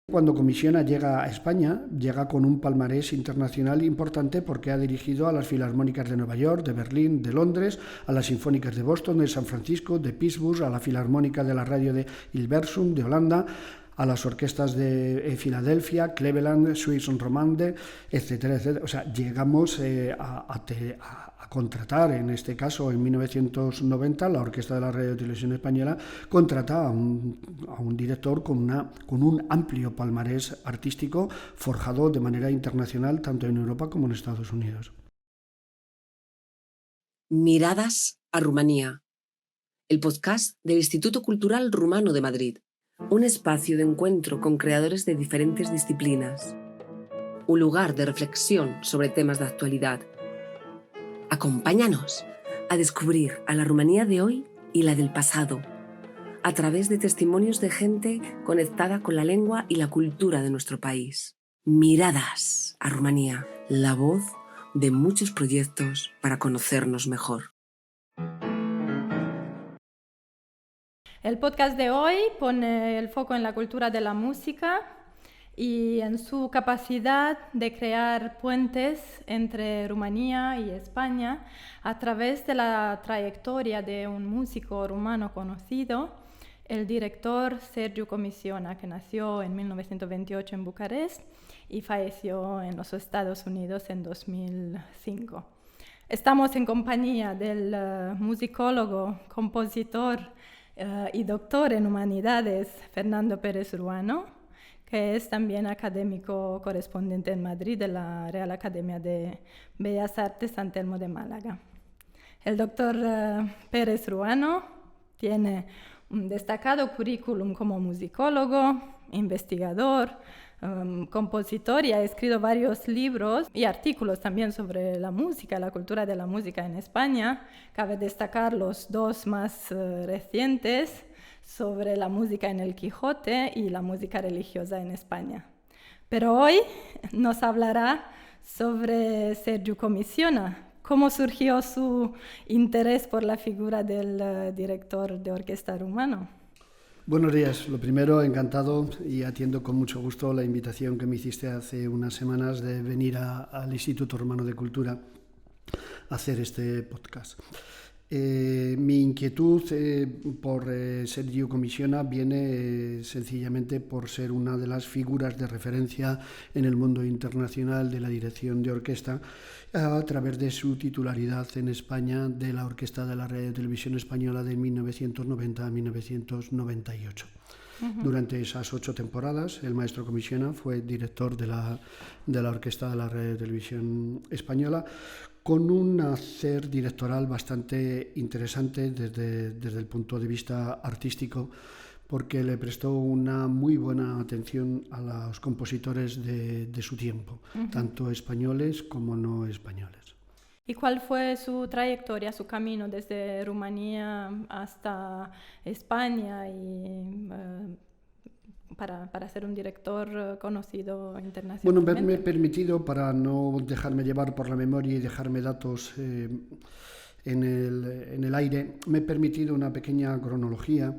Cuando Comisiona llega a España, llega con un palmarés internacional importante porque ha dirigido a las Filarmónicas de Nueva York, de Berlín, de Londres, a las Sinfónicas de Boston, de San Francisco, de Pittsburgh, a la Filarmónica de la Radio de Hilversum, de Holanda, a las orquestas de Filadelfia, Cleveland, Suisse Romande, etcétera, etcétera. O sea, llegamos a contratar, en este caso, en 1990, la Orquesta de la Radio y Televisión Española contrata a un director con un amplio palmarés artístico forjado de manera internacional, tanto en Europa como en Estados Unidos. Miradas a Rumanía, el podcast del Instituto Cultural Rumano de Madrid, un espacio de encuentro con creadores de diferentes disciplinas, un lugar de reflexión sobre temas de actualidad. Acompáñanos a descubrir a la Rumanía de hoy y la del pasado, a través de testimonios de gente conectada con la lengua y la cultura de nuestro país. Miradas a Rumanía, la voz de muchos proyectos para conocernos mejor. El podcast de hoy pone el foco en la cultura de la música y en su capacidad de crear puentes entre Rumanía y España a través de la trayectoria de un músico rumano conocido, el director Sergiu Comisiona, que nació en 1928 en Bucarest y falleció en los Estados Unidos en 2005. Estamos en compañía del musicólogo, compositor y doctor en humanidades Fernando Pérez Ruano, que es también académico correspondiente en Madrid de la Real Academia de Bellas Artes San Telmo de Málaga. El doctor Pérez Ruano tiene un destacado currículum como musicólogo, investigador, compositor, y ha escrito varios libros y artículos también sobre la música, la cultura de la música en España. Cabe destacar los dos más recientes sobre la música en el Quijote y la música religiosa en España. Pero hoy nos hablará sobre Sergiu Comisiona. ¿Cómo surgió su interés por la figura del director de orquesta rumano? Buenos días. Lo primero, encantado, y atiendo con mucho gusto la invitación que me hiciste hace unas semanas de venir al Instituto Rumano de Cultura a hacer este podcast. Mi inquietud por Sergiu Comisiona viene sencillamente por ser una de las figuras de referencia en el mundo internacional de la dirección de orquesta a través de su titularidad en España de la Orquesta de la Radio y Televisión Española de 1990 a 1998. Durante esas 8 temporadas, el maestro Comisiona fue director de la Orquesta de la Radio y Televisión Española, con un hacer directoral bastante interesante desde el punto de vista artístico, porque le prestó una muy buena atención a los compositores de su tiempo, tanto españoles como no españoles. ¿Y cuál fue su trayectoria, su camino desde Rumanía hasta España y para ser un director conocido internacionalmente? Bueno, me he permitido, para no dejarme llevar por la memoria y dejarme datos en el aire, me he permitido una pequeña cronología.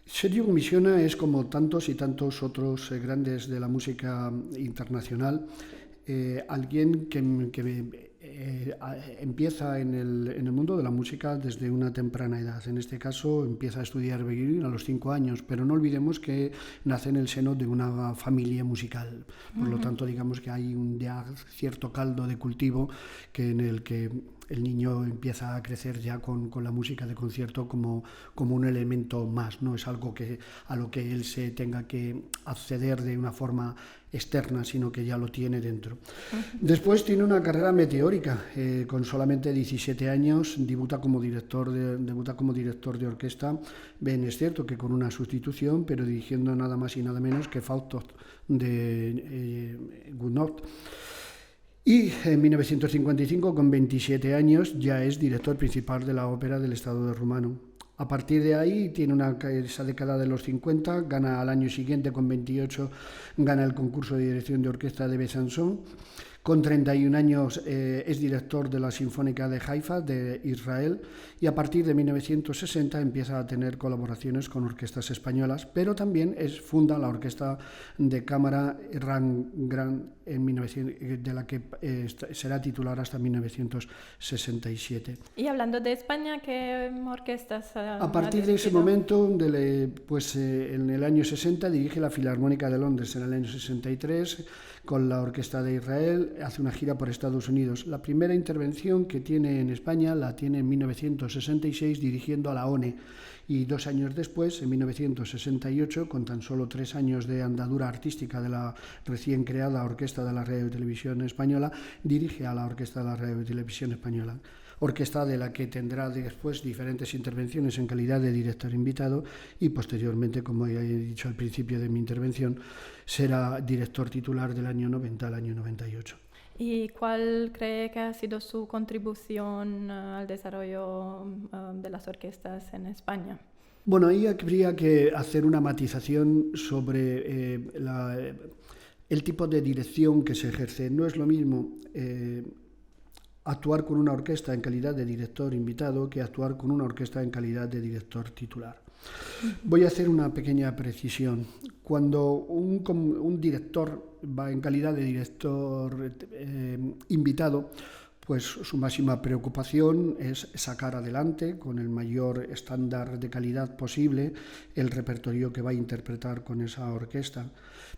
Sergiu Comisiona es, como tantos y tantos otros grandes de la música internacional, alguien que empieza en el mundo de la música desde una temprana edad. En este caso empieza a estudiar violín a los 5 años, pero no olvidemos que nace en el seno de una familia musical. Por lo tanto, digamos que hay ya cierto caldo de cultivo en el que el niño empieza a crecer ya con la música de concierto como un elemento más, no es algo a lo que él se tenga que acceder de una forma externa, sino que ya lo tiene dentro. Después tiene una carrera meteórica. Con solamente 17 años debuta como director de orquesta. Bien, es cierto que con una sustitución, pero dirigiendo nada más y nada menos que Fausto de Gounod. Y en 1955, con 27 años, ya es director principal de la Ópera del Estado de Rumano. A partir de ahí tiene esa década de los 50, gana al año siguiente, con 28, gana el concurso de dirección de orquesta de Besançon, Con 31 años es director de la Sinfónica de Haifa, de Israel, y a partir de 1960 empieza a tener colaboraciones con orquestas españolas, pero también funda la Orquesta de Cámara Ran Gran, de la que será titular hasta 1967. Y hablando de España, ¿qué orquestas? A partir de ese momento, en el año 60, dirige la Filarmónica de Londres. En el año 63, con la Orquesta de Israel, hace una gira por Estados Unidos. La primera intervención que tiene en España la tiene en 1966 dirigiendo a la ONE, y 2 años después, en 1968, con tan solo 3 años de andadura artística de la recién creada Orquesta de la Radio y Televisión Española, dirige a la Orquesta de la Radio y Televisión Española. Orquesta de la que tendrá después diferentes intervenciones en calidad de director invitado y posteriormente, como ya he dicho al principio de mi intervención, será director titular del año 90 al año 98. ¿Y cuál cree que ha sido su contribución al desarrollo de las orquestas en España? Bueno, ahí habría que hacer una matización sobre el tipo de dirección que se ejerce. No es lo mismo actuar con una orquesta en calidad de director invitado que actuar con una orquesta en calidad de director titular. Voy a hacer una pequeña precisión. Cuando un director va en calidad de director invitado, pues su máxima preocupación es sacar adelante con el mayor estándar de calidad posible el repertorio que va a interpretar con esa orquesta.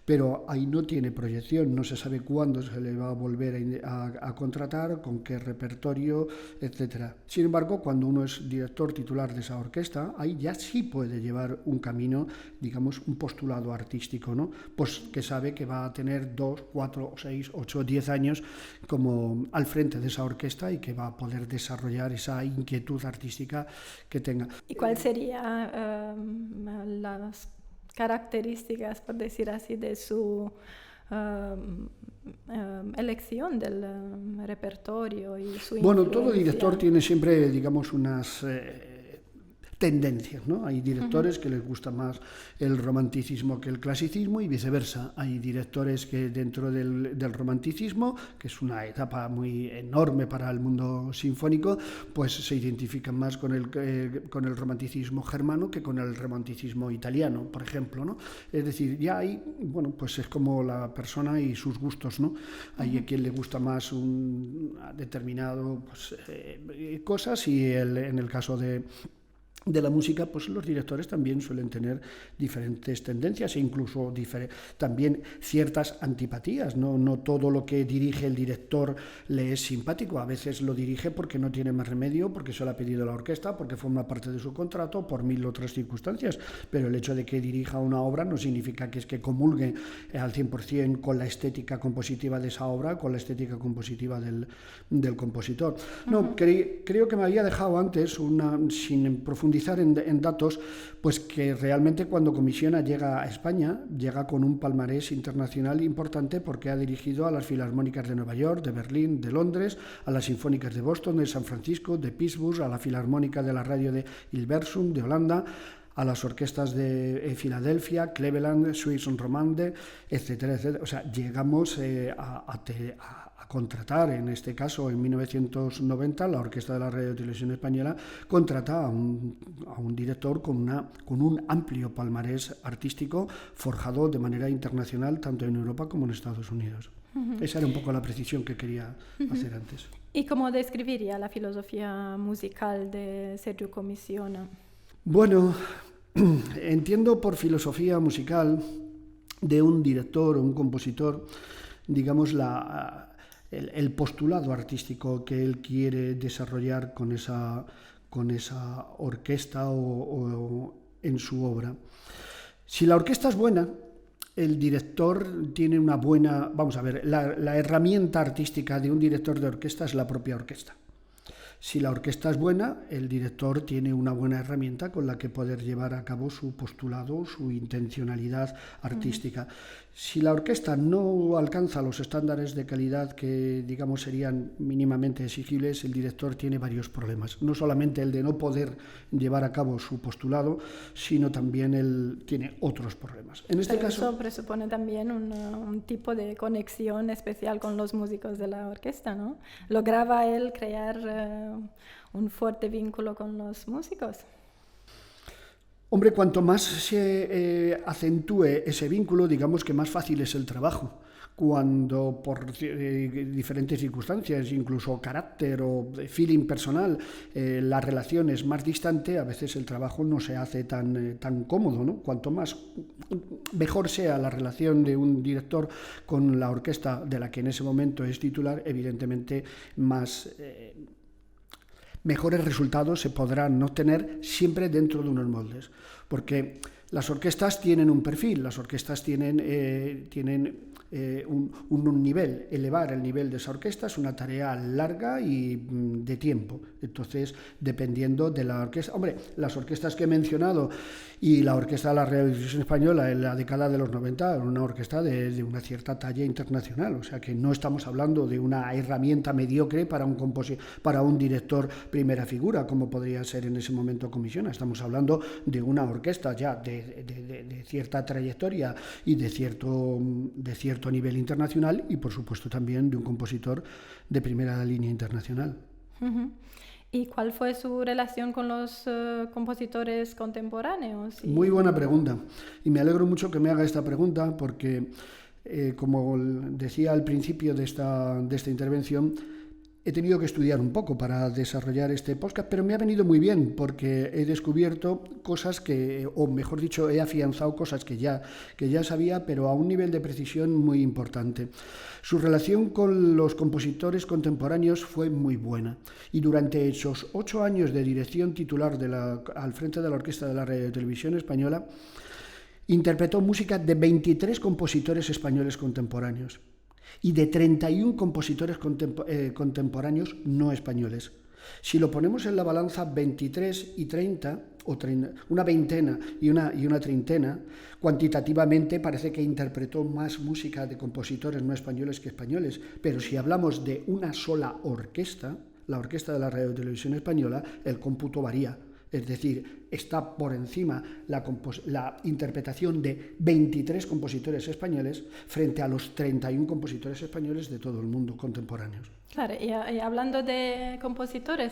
Pero ahí no tiene proyección, no se sabe cuándo se le va a volver a contratar, con qué repertorio, etc. Sin embargo, cuando uno es director titular de esa orquesta, ahí ya sí puede llevar un camino, digamos, un postulado artístico, ¿no? Pues que sabe que va a tener 2, 4, 6, 8, 10 años como al frente de esa orquesta y que va a poder desarrollar esa inquietud artística que tenga. ¿Y cuál sería las características, por decir así, de su elección del repertorio y su influencia? Bueno, todo director tiene siempre, digamos, unas tendencias, ¿no? Hay directores que les gusta más el romanticismo que el clasicismo y viceversa. Hay directores que dentro del romanticismo, que es una etapa muy enorme para el mundo sinfónico, pues se identifican más con el romanticismo germano que con el romanticismo italiano, por ejemplo, ¿no? Es decir, ya hay, bueno, pues es como la persona y sus gustos, ¿no? Hay a quien le gusta más un determinado cosas y en el caso de la música, pues los directores también suelen tener diferentes tendencias e incluso también ciertas antipatías. No todo lo que dirige el director le es simpático. A veces lo dirige porque no tiene más remedio, porque se lo ha pedido la orquesta, porque forma parte de su contrato, por 1000 otras circunstancias. Pero el hecho de que dirija una obra no significa que es que comulgue al 100% con la estética compositiva de esa obra, con la estética compositiva del compositor. No, creo que me había dejado antes, sin profundizar en datos, pues que realmente cuando comisiona llega a España, llega con un palmarés internacional importante porque ha dirigido a las Filarmónicas de Nueva York, de Berlín, de Londres, a las Sinfónicas de Boston, de San Francisco, de Pittsburgh, a la Filarmónica de la Radio de Hilversum, de Holanda, a las orquestas de Filadelfia, Cleveland, Swiss Romande, etcétera, etcétera. O sea, llegamos a contratar, en este caso en 1990, la Orquesta de la Radio y Televisión Española contrata a un director con un amplio palmarés artístico forjado de manera internacional tanto en Europa como en Estados Unidos. Esa era un poco la precisión que quería hacer antes. ¿Y cómo describiría la filosofía musical de Sergio Comisiona? Bueno, entiendo por filosofía musical de un director o un compositor, digamos, el postulado artístico que él quiere desarrollar con esa orquesta o en su obra. Si la orquesta es buena, el director tiene una buena... Vamos a ver, la herramienta artística de un director de orquesta es la propia orquesta. Si la orquesta es buena, el director tiene una buena herramienta con la que poder llevar a cabo su postulado, su intencionalidad artística. Si la orquesta no alcanza los estándares de calidad que, digamos, serían mínimamente exigibles, el director tiene varios problemas. No solamente el de no poder llevar a cabo su postulado, sino también tiene otros problemas. En este caso, eso presupone también un tipo de conexión especial con los músicos de la orquesta, ¿no? ¿Lograba él crear un fuerte vínculo con los músicos? Hombre, cuanto más se acentúe ese vínculo, digamos que más fácil es el trabajo. Cuando por diferentes circunstancias, incluso carácter o feeling personal, la relación es más distante, a veces el trabajo no se hace tan cómodo, ¿no? Cuanto más mejor sea la relación de un director con la orquesta de la que en ese momento es titular, evidentemente mejores resultados se podrán obtener siempre dentro de unos moldes, porque las orquestas tienen un perfil, las orquestas tienen un nivel. Elevar el nivel de esa orquesta es una tarea larga y de tiempo. Entonces, dependiendo de la orquesta... Hombre, las orquestas que he mencionado y la orquesta de la Real Televisión Española en la década de los 90 era una orquesta de una cierta talla internacional, o sea que no estamos hablando de una herramienta mediocre para un director primera figura, como podría ser en ese momento Comisiona. Estamos hablando de una orquesta ya de cierta trayectoria y de cierto nivel internacional y, por supuesto, también de un compositor de primera línea internacional. Uh-huh. ¿Y cuál fue su relación con los compositores contemporáneos? Muy buena pregunta. Y me alegro mucho que me haga esta pregunta porque, como decía al principio de esta intervención, he tenido que estudiar un poco para desarrollar este podcast, pero me ha venido muy bien porque he descubierto cosas o mejor dicho, he afianzado cosas que ya sabía, pero a un nivel de precisión muy importante. Su relación con los compositores contemporáneos fue muy buena y durante esos 8 años de dirección titular al frente de la Orquesta de la Radio Televisión Española, interpretó música de 23 compositores españoles contemporáneos y de 31 compositores contemporáneos no españoles. Si lo ponemos en la balanza 23 y 30, una veintena y una treintena, cuantitativamente parece que interpretó más música de compositores no españoles que españoles, pero si hablamos de una sola orquesta, la Orquesta de la Radio Televisión Española, el cómputo varía. Es decir, está por encima la interpretación de 23 compositores españoles frente a los 31 compositores españoles de todo el mundo contemporáneos. Claro, y hablando de compositores,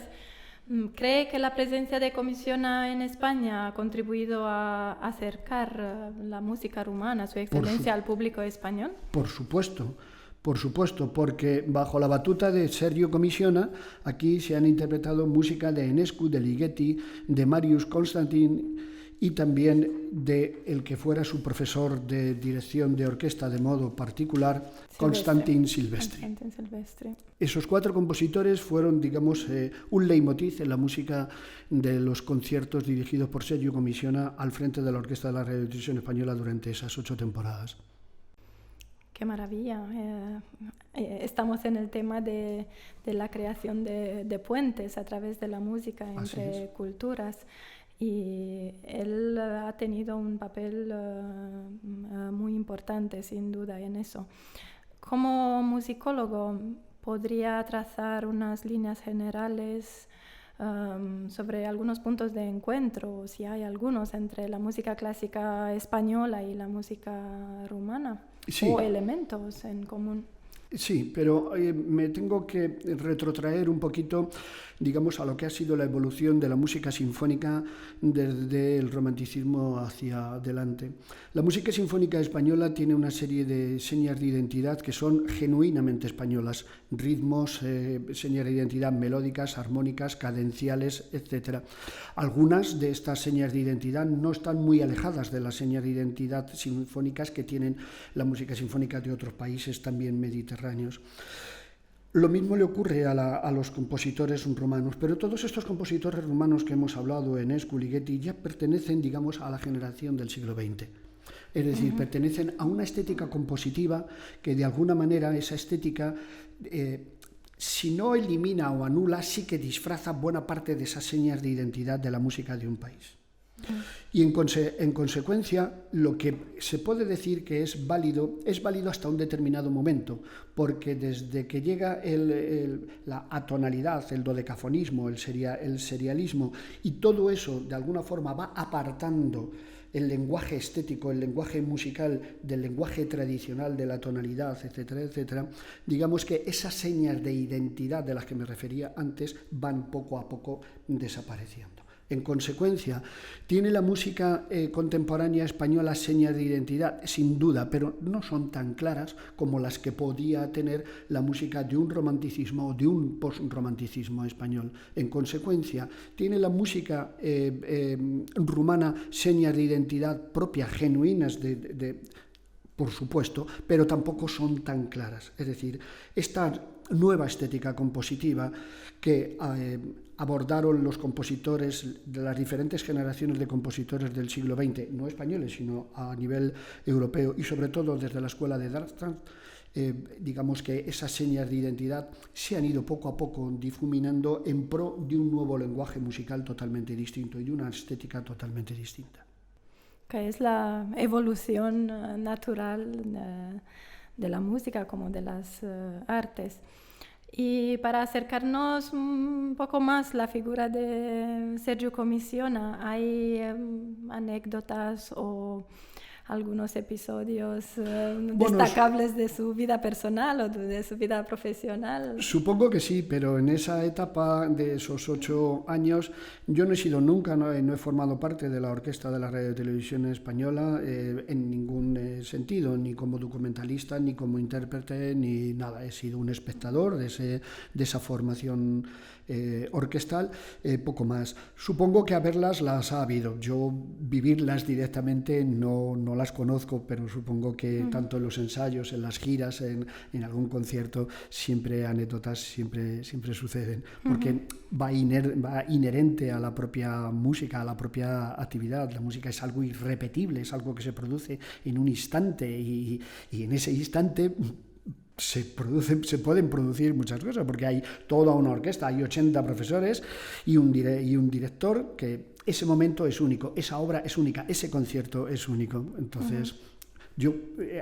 ¿cree que la presencia de Comisiona en España ha contribuido a acercar la música rumana, su excelencia, al público español? Por supuesto, porque bajo la batuta de Sergio Comisiona, aquí se han interpretado música de Enescu, de Ligeti, de Marius Constantin y también de el que fuera su profesor de dirección de orquesta de modo particular, Constantin Silvestri. Esos 4 compositores fueron, digamos, un leitmotiv en la música de los conciertos dirigidos por Sergio Comisiona al frente de la Orquesta de la Radio Televisión Española durante esas 8 temporadas. Qué maravilla. Estamos en el tema de la creación de puentes a través de la música entre culturas y él ha tenido un papel muy importante, sin duda, en eso. Como musicólogo, ¿podría trazar unas líneas generales sobre algunos puntos de encuentro, si hay algunos, entre la música clásica española y la música rumana? Sí. ¿O elementos en común? Sí, pero me tengo que retrotraer un poquito, digamos, a lo que ha sido la evolución de la música sinfónica desde el romanticismo hacia adelante. La música sinfónica española tiene una serie de señas de identidad que son genuinamente españolas, ritmos, señas de identidad melódicas, armónicas, cadenciales, etc. Algunas de estas señas de identidad no están muy alejadas de las señas de identidad sinfónicas que tienen la música sinfónica de otros países también mediterráneos. Lo mismo le ocurre a los compositores rumanos, pero todos estos compositores rumanos que hemos hablado, Enescu, Ligeti, ya pertenecen, digamos, a la generación del siglo XX. Es decir, pertenecen a una estética compositiva que de alguna manera esa estética si no elimina o anula, sí que disfraza buena parte de esas señas de identidad de la música de un país. Y en consecuencia, lo que se puede decir que es válido hasta un determinado momento, porque desde que llega la atonalidad, el dodecafonismo, el serialismo, y todo eso de alguna forma va apartando el lenguaje estético, el lenguaje musical del lenguaje tradicional de la tonalidad, etcétera, etcétera, digamos que esas señas de identidad de las que me refería antes van poco a poco desapareciendo. En consecuencia, ¿tiene la música contemporánea española señas de identidad? Sin duda, pero no son tan claras como las que podía tener la música de un romanticismo o de un postromanticismo español. En consecuencia, ¿tiene la música rumana señas de identidad propias, genuinas por supuesto, pero tampoco son tan claras? Es decir, esta nueva estética compositiva que abordaron los compositores de las diferentes generaciones de compositores del siglo XX, no españoles, sino a nivel europeo, y sobre todo desde la escuela de Darmstadt, digamos que esas señas de identidad se han ido poco a poco difuminando en pro de un nuevo lenguaje musical totalmente distinto y de una estética totalmente distinta. Que es la evolución natural de la música como de las artes. Y para acercarnos un poco más a la figura de Sergiu Comissiona, ¿hay anécdotas o algunos episodios destacables de su vida personal o de su vida profesional? Supongo que sí, pero en esa etapa de esos 8 años yo no he sido nunca, no he formado parte de la orquesta de la Radio y Televisión Española en ningún sentido, ni como documentalista, ni como intérprete, ni nada. He sido un espectador de esa formación orquestal, poco más. Supongo que haberlas las ha habido. Yo vivirlas directamente no las conozco, pero supongo que tanto en los ensayos, en las giras, en algún concierto, siempre anécdotas siempre suceden, porque va inherente a la propia música, a la propia actividad. La música es algo irrepetible, es algo que se produce en un instante y en ese instante se pueden producir muchas cosas, porque hay toda una orquesta, hay 80 profesores y un director, que ese momento es único, esa obra es única, ese concierto es único. Entonces, yo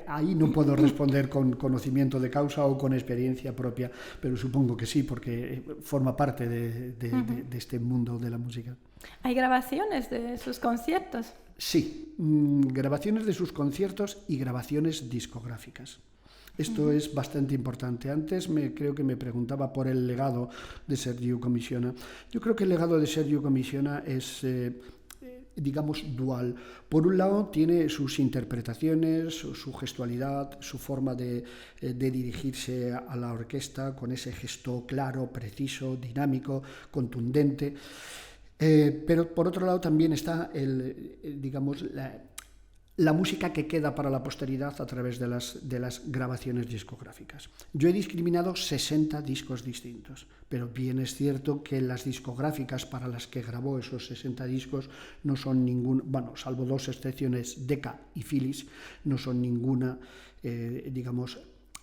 ahí no puedo responder con conocimiento de causa o con experiencia propia, pero supongo que sí, porque forma parte de este mundo de la música. ¿Hay grabaciones de sus conciertos? Sí, grabaciones de sus conciertos y grabaciones discográficas. Esto es bastante importante. Antes creo que me preguntaba por el legado de Sergiu Comissiona. Yo creo que el legado de Sergiu Comissiona es, digamos, dual. Por un lado tiene sus interpretaciones, su gestualidad, su forma de dirigirse a la orquesta con ese gesto claro, preciso, dinámico, contundente. Pero por otro lado también está digamos, la música que queda para la posteridad a través de las grabaciones discográficas. Yo he discriminado 60 discos distintos, pero bien es cierto que las discográficas para las que grabó esos 60 discos no son salvo 2 excepciones, Decca y Philips, no son ninguna, digamos,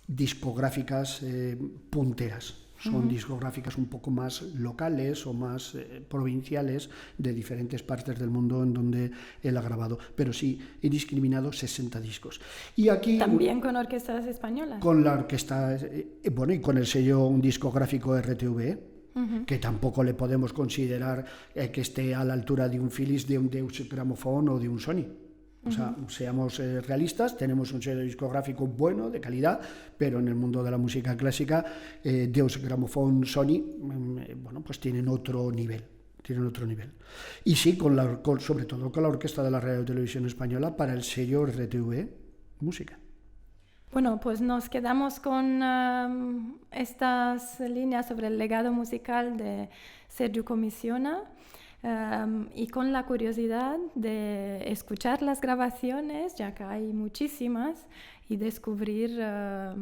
discográficas punteras. Son discográficas un poco más locales o más provinciales de diferentes partes del mundo en donde él ha grabado. Pero sí, he discriminado 60 discos. Y aquí, ¿también con orquestas españolas? Con la orquesta, y con el sello discográfico RTVE, que tampoco le podemos considerar que esté a la altura de un Philips, de un Deutsche Grammophon o de un Sony. O sea, seamos realistas, tenemos un sello discográfico bueno, de calidad, pero en el mundo de la música clásica, Deutsche Grammophon, Sony, pues tienen otro nivel. Y sí, sobre todo con la orquesta de la Radio y Televisión Española para el sello RTV Música. Bueno, pues nos quedamos con estas líneas sobre el legado musical de Sergiu Comissiona. Y con la curiosidad de escuchar las grabaciones, ya que hay muchísimas, y descubrir la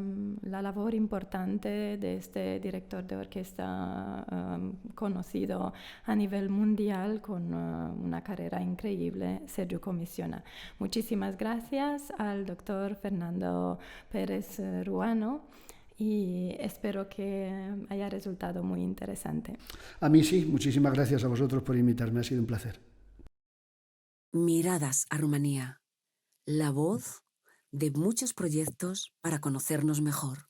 labor importante de este director de orquesta conocido a nivel mundial con una carrera increíble, Sergiu Comissiona. Muchísimas gracias al doctor Fernando Pérez Ruano y espero que haya resultado muy interesante. A mí sí, muchísimas gracias a vosotros por invitarme, ha sido un placer. Miradas a Rumanía, la voz de muchos proyectos para conocernos mejor.